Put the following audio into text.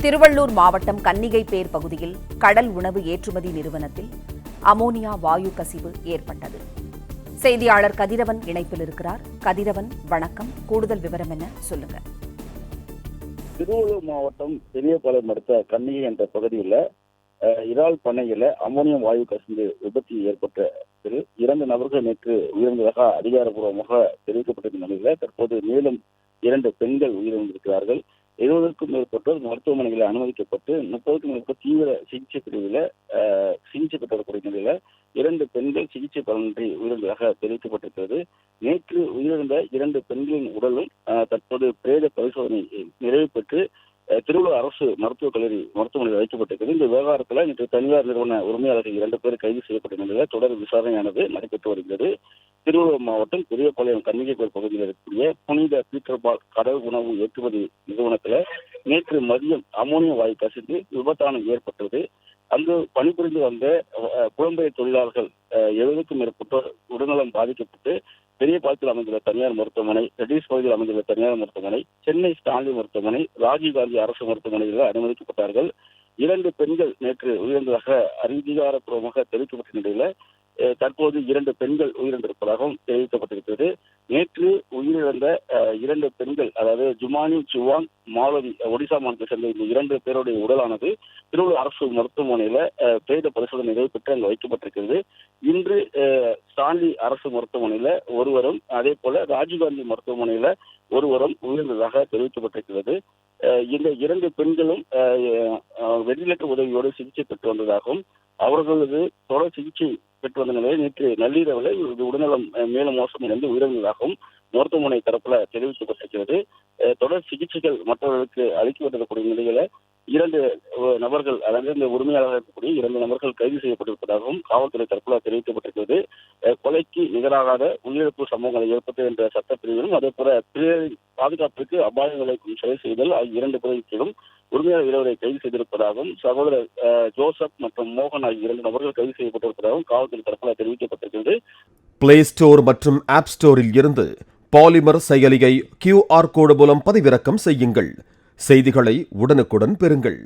திருவள்ளூர் மாவட்டம் கன்னிகைப்பேர் பகுதியில் கடல் உணவு ஏற்றுமதி நிறுவனத்தில் அமோனியா வாயு கசிவு ஏற்பட்டது. செய்தியாளர் கதிரவன் இணைப்பில் இருக்கிறார். கதிரவன், வணக்கம். கூடுதல் விவரம் என்ன, சொல்லுங்க. திருவள்ளூர் மாவட்டம் பெரியபாளையம் அடுத்த கன்னிகை என்ற பகுதியில் இறால் பண்ணையில அமோனியம் வாயு கசிந்து விபத்து ஏற்பட்டதில் 2 நபர்கள் நேற்று உயிரிழந்ததாக அதிகாரப்பூர்வமாக தெரிவிக்கப்பட்ட நிலையில் தற்போது மேலும் 2 பெண்கள் உயிரிழந்திருக்கிறார்கள். 70க்கும் மேற்பட்டோர் மருத்துவமனைகளில் அனுமதிக்கப்பட்டு 30க்கும் மேற்பட்ட தீவிர சிகிச்சை பிரிவில் சிகிச்சை பெற்று வரக்கூடிய நிலையில 2 பெண்கள் சிகிச்சை பலனின்றி உயிரிழந்ததாக தெரிவிக்கப்பட்டிருக்கிறது. நேற்று உயிரிழந்த 2 பெண்களின் உடலும் தற்போது பிரேத பரிசோதனை நிறைவு பெற்று திருவள்ளூர் அரசு மருத்துவக் கல்லூரி மருத்துவமனையில் வைக்கப்பட்டிருக்கிறது. இந்த விவகாரத்தில் நேற்று தனியார் நிறுவன உரிமையாளர்கள் 2 பேர் கைது செய்யப்பட்ட நிலையில் தொடர் விசாரணையானது நடைபெற்று வருகிறது. திருவள்ளூர் மாவட்டம் பெரியபாளையம் கன்னிகைப்பேர் பகுதியில் இருக்கக்கூடிய புனித பீட்டர்பால் கடல் உணவு ஏற்றுமதி நிறுவனத்தில் நேற்று மதியம் அமோனியா வாயு கசிந்து விபத்தானம் ஏற்பட்டது. அங்கு பணிபுரிந்து வந்த புலம்பெயர் தொழிலாளர்கள் 70க்கும் மேற்பட்டோர் உடல்நலம் பாதிக்கப்பட்டு பெரியபாளையத்தில் அமைந்துள்ள தனியார் மருத்துவமனை, ரெட்டிஸ் பகுதியில் அமைந்துள்ள தனியார் மருத்துவமனை, சென்னை ஸ்டான்லி மருத்துவமனை, ராஜீவ்காந்தி அரசு மருத்துவமனையில் அனுமதிக்கப்பட்டார்கள். 2 பெண்கள் நேற்று உயிரிழந்ததாக அதிகாரப்பூர்வமாக தெரிவிக்கப்பட்ட நிலையில் தற்போது 2 பெண்கள் உயிரிழந்திருப்பதாகவும் தெரிவிக்கப்பட்டிருக்கிறது. நேற்று உயிரிழந்த 2 பெண்கள், அதாவது ஜுமானி சுவாங், மாலவி, ஒடிசா மாநிலத்தை சேர்ந்த இந்த 2 பேருடைய உடலானது திருவள்ளூர் அரசு மருத்துவமனையில பிரேத பரிசோதனை நிறைவு பெற்று அங்கு வைக்கப்பட்டிருக்கிறது. இன்று ஸ்டான்லி அரசு மருத்துவமனையில ஒருவரும், அதே போல ராஜீவ்காந்தி மருத்துவமனையில ஒருவரும் உயிரிழந்ததாக தெரிவிக்கப்பட்டிருக்கிறது. இந்த 2 பெண்களும் வெண்டிலேட்டர் உதவியோடு சிகிச்சை பெற்று வந்ததாகவும் அவர்களது தொடர் சிகிச்சை பெற்று வந்த நிலையில் நேற்று நள்ளிரவில் உடல்நலம் மேலும் மோசமடைந்து உயிரிழந்ததாகவும் மருத்துவமனை தரப்புல தெரிவிக்கப்பட்டிருக்கிறது. தொடர் சிகிச்சைகள் மற்றவர்களுக்கு அளிக்கப்பட்டிருக்கக்கூடிய நிலையில 2 நபர்கள், அதாவது இந்த உரிமையாளர்கள் இருக்கக்கூடிய 2 நபர்கள் கைது செய்யப்பட்டிருப்பதாகவும் காவல்துறை தரப்புல தெரிவிக்கப்பட்டிருக்கிறது. கொலைக்கு நிகராகாத உயிரிழப்பு சம்பவங்களை ஏற்பட்டு என்ற சட்டப்பிரிவிலும், அதே போல பிறரின் பாதுகாப்பிற்கு அபாயம் விளைவிக்கும் செயல் செய்தல் ஆகிய 2 பிரிவுகளிலும் உரிமையாளர் 2 கைது செய்திருப்பதாகவும், சகோதரர் ஜோசப் மற்றும் மோகன் ஆகிய 2 நபர்கள் கைது செய்யப்பட்டிருப்பதாகவும் காவல்துறை தரப்புல தெரிவிக்கப்பட்டிருக்கிறது. பிளே ஸ்டோர் மற்றும் ஆப் ஸ்டோரில் இருந்து பாலிமர் செயலியை QR கோடு மூலம் பதிவிறக்கம் செய்யுங்கள். செய்திகளை உடனுக்குடன் பெறுங்கள்.